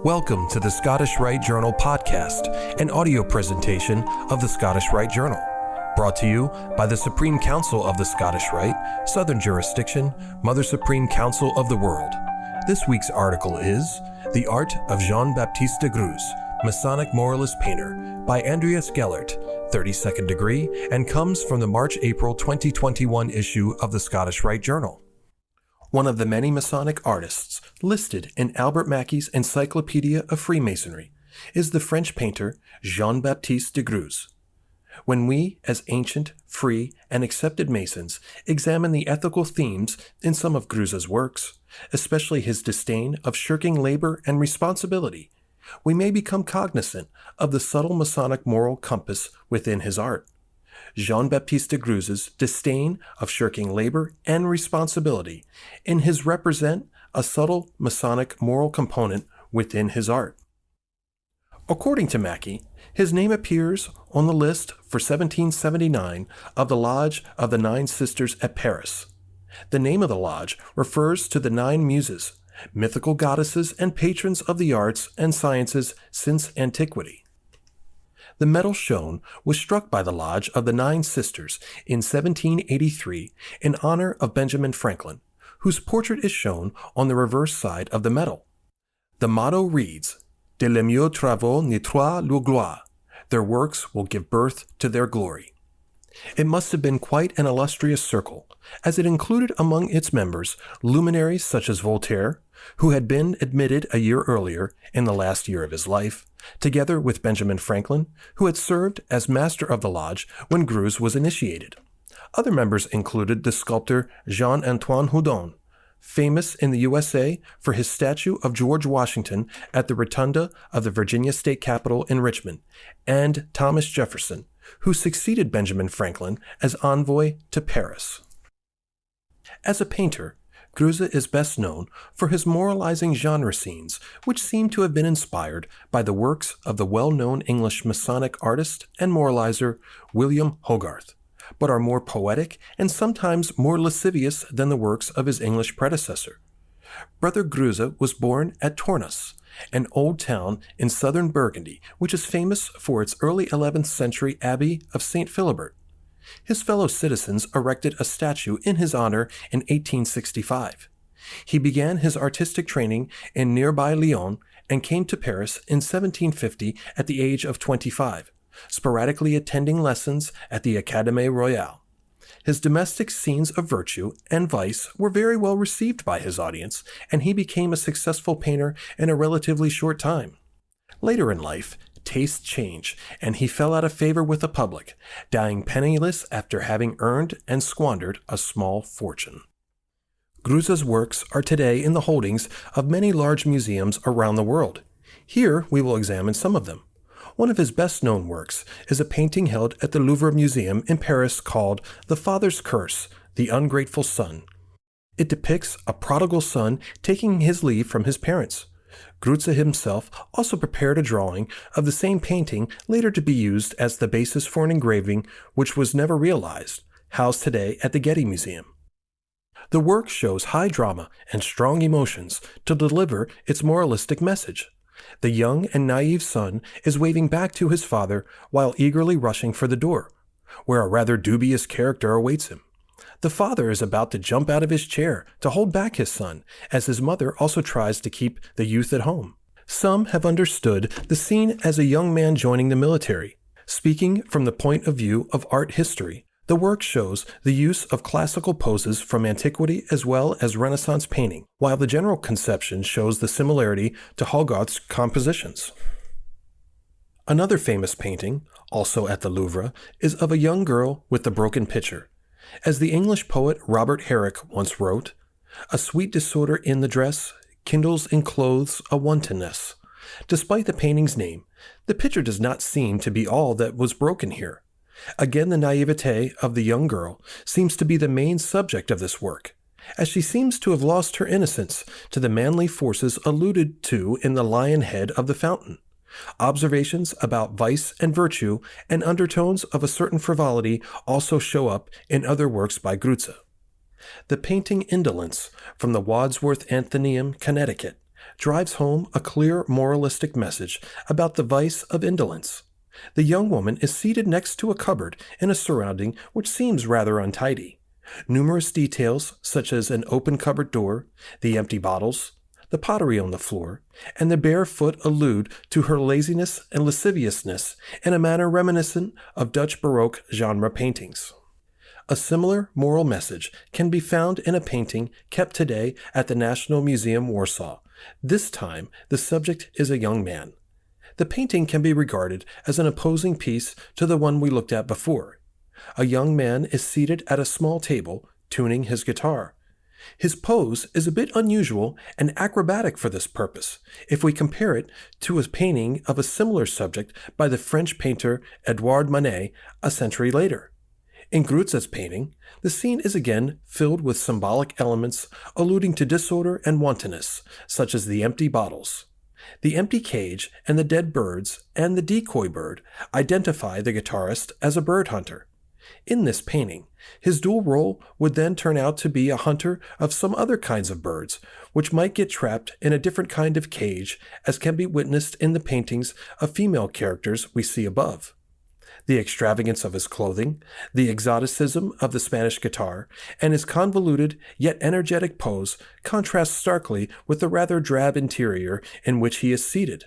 Welcome to the Scottish Rite Journal podcast, an audio presentation of the Scottish Rite Journal, brought to you by the Supreme Council of the Scottish Rite, Southern Jurisdiction, Mother Supreme Council of the World. This week's article is The Art of Jean-Baptiste Greuze, Masonic Moralist Painter, by Andreas Gellert, 32nd degree, and comes from the March-April 2021 issue of the Scottish Rite Journal. One of the many Masonic artists listed in Albert Mackey's Encyclopedia of Freemasonry is the French painter Jean-Baptiste Greuze. When we, as ancient, free, and accepted Masons, examine the ethical themes in some of Greuze's works, especially his disdain of shirking labor and responsibility, we may become cognizant of the subtle Masonic moral compass within his art. Jean-Baptiste Greuze's disdain of shirking labor and responsibility in his represent a subtle Masonic moral component within his art. According to Mackey, his name appears on the list for 1779 of the Lodge of the Nine Sisters at Paris. The name of the lodge refers to the nine muses, mythical goddesses and patrons of the arts and sciences since antiquity. The medal shown was struck by the Lodge of the Nine Sisters in 1783 in honor of Benjamin Franklin, whose portrait is shown on the reverse side of the medal. The motto reads, De les mieux travaux naîtra leur gloire. Their works will give birth to their glory. It must have been quite an illustrious circle, as it included among its members luminaries such as Voltaire, who had been admitted a year earlier in the last year of his life, together with Benjamin Franklin, who had served as master of the lodge when Greuze was initiated. Other members included the sculptor Jean-Antoine Houdon, famous in the USA for his statue of George Washington at the rotunda of the Virginia State Capitol in Richmond, and Thomas Jefferson, who succeeded Benjamin Franklin as envoy to Paris. As a painter, Greuze is best known for his moralizing genre scenes, which seem to have been inspired by the works of the well-known English Masonic artist and moralizer William Hogarth, but are more poetic and sometimes more lascivious than the works of his English predecessor. Brother Greuze was born at Tournus, an old town in southern Burgundy, which is famous for its early 11th century abbey of St. Philibert. His fellow citizens erected a statue in his honor in 1865. He began his artistic training in nearby Lyon and came to Paris in 1750 at the age of 25, sporadically attending lessons at the Académie Royale. His domestic scenes of virtue and vice were very well received by his audience, and he became a successful painter in a relatively short time. Later in life, tastes changed, and he fell out of favor with the public, dying penniless after having earned and squandered a small fortune. Greuze's works are today in the holdings of many large museums around the world. Here we will examine some of them. One of his best-known works is a painting held at the Louvre Museum in Paris called The Father's Curse, The Ungrateful Son. It depicts a prodigal son taking his leave from his parents. Greuze himself also prepared a drawing of the same painting later to be used as the basis for an engraving which was never realized, housed today at the Getty Museum. The work shows high drama and strong emotions to deliver its moralistic message. The young and naive son is waving back to his father while eagerly rushing for the door, where a rather dubious character awaits him. The father is about to jump out of his chair to hold back his son, as his mother also tries to keep the youth at home. Some have understood the scene as a young man joining the military. Speaking from the point of view of art history, the work shows the use of classical poses from antiquity as well as Renaissance painting, while the general conception shows the similarity to Hogarth's compositions. Another famous painting, also at the Louvre, is of a young girl with the broken pitcher. As the English poet Robert Herrick once wrote, "A sweet disorder in the dress kindles in clothes a wantonness." Despite the painting's name, the pitcher does not seem to be all that was broken here. Again, the naivete of the young girl seems to be the main subject of this work, as she seems to have lost her innocence to the manly forces alluded to in the lion head of the fountain. Observations about vice and virtue and undertones of a certain frivolity also show up in other works by Greuze. The painting Indolence from the Wadsworth Athenaeum, Connecticut, drives home a clear moralistic message about the vice of indolence. The young woman is seated next to a cupboard in a surrounding which seems rather untidy. Numerous details, such as an open cupboard door, the empty bottles, the pottery on the floor, and the bare foot allude to her laziness and lasciviousness in a manner reminiscent of Dutch Baroque genre paintings. A similar moral message can be found in a painting kept today at the National Museum, Warsaw. This time, the subject is a young man. The painting can be regarded as an opposing piece to the one we looked at before. A young man is seated at a small table, tuning his guitar. His pose is a bit unusual and acrobatic for this purpose, if we compare it to a painting of a similar subject by the French painter Edouard Manet a century later. In Greuze's painting, the scene is again filled with symbolic elements alluding to disorder and wantonness, such as the empty bottles. The empty cage and the dead birds and the decoy bird identify the guitarist as a bird hunter. In this painting, his dual role would then turn out to be a hunter of some other kinds of birds, which might get trapped in a different kind of cage, as can be witnessed in the paintings of female characters we see above. The extravagance of his clothing, the exoticism of the Spanish guitar, and his convoluted yet energetic pose contrast starkly with the rather drab interior in which he is seated.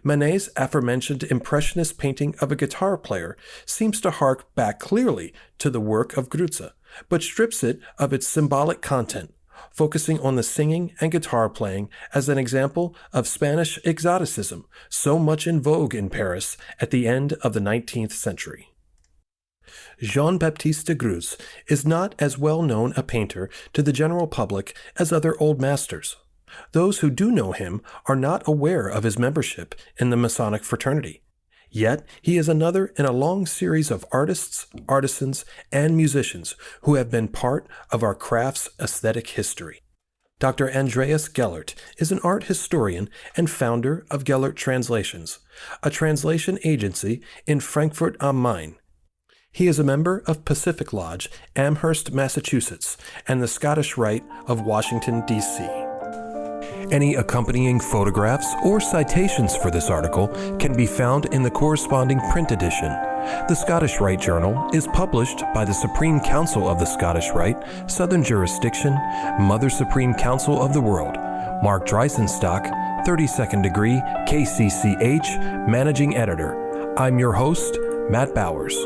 Manet's aforementioned impressionist painting of a guitar player seems to hark back clearly to the work of Greuze, but strips it of its symbolic content, focusing on the singing and guitar playing as an example of Spanish exoticism so much in vogue in Paris at the end of the 19th century. Jean-Baptiste Greuze is not as well known a painter to the general public as other old masters. Those who do know him are not aware of his membership in the Masonic fraternity. Yet he is another in a long series of artists, artisans, and musicians who have been part of our craft's aesthetic history. Dr. Andreas Gellert is an art historian and founder of Gellert Translations, a translation agency in Frankfurt am Main. He is a member of Pacific Lodge, Amherst, Massachusetts, and the Scottish Rite of Washington, D.C. Any accompanying photographs or citations for this article can be found in the corresponding print edition. The Scottish Rite Journal is published by the Supreme Council of the Scottish Rite, Southern Jurisdiction, Mother Supreme Council of the World. Mark Dreisenstock, 32nd degree, KCCH, Managing Editor. I'm your host, Matt Bowers.